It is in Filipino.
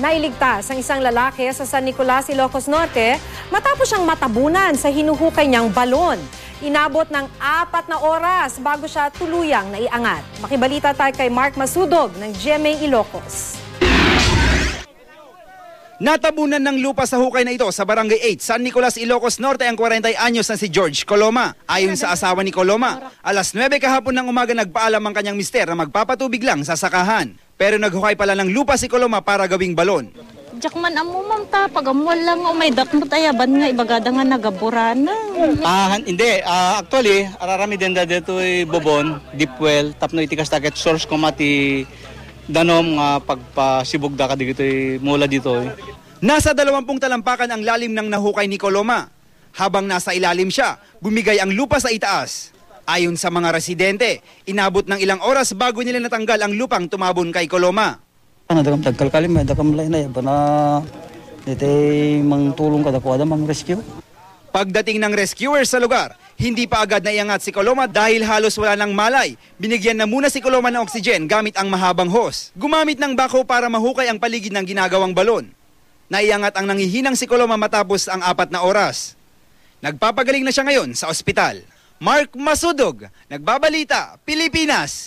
Nailigtas ang isang lalaki sa San Nicolas, Ilocos Norte matapos siyang matabunan sa hinuhukay niyang balon. Inabot ng 4 na oras bago siya tuluyang naiangat. Makibalita tayo kay Mark Masudog ng GMA Ilocos. Natabunan ng lupa sa hukay na ito sa Barangay 8, San Nicolas, Ilocos Norte ang 40 anyos na si George Coloma. Ayon sa asawa ni Coloma, alas 9 kahapon ng umaga nagpaalam ang kanyang mister na magpapatubig lang sa sakahan. Pero naghukay pala ng lupa si Coloma para gawing balon. Jakman amo mamta pagamwal lang o may dakmo tayaban nga ibagada nga nagaburana. Hindi, actually ararami din da dito bobon, deep well, tapno itikas target source ko mati danom nga pagpasibog da ka dito mula dito. Nasa 20 talampakan ang lalim ng nahukay ni Coloma. Habang nasa ilalim siya, bumigay ang lupa sa itaas. Ayon sa mga residente, inabot ng ilang oras bago nila natanggal ang lupang tumabon kay Coloma. Nadagam tagkalkalim, nadagam lay na bana dito mang tulong kada ko ada mang rescue. Pagdating ng rescuers sa lugar, hindi pa agad naiangat si Coloma dahil halos wala ng malay. Binigyan na muna si Coloma ng oxygen gamit ang mahabang hose. Gumamit ng bako para mahukay ang paligid ng ginagawang balon. Naiangat ang nangihinang si Coloma matapos ang 4 na oras. Nagpapagaling na siya ngayon sa ospital. Mark Masudog, Nagbabalita, Pilipinas.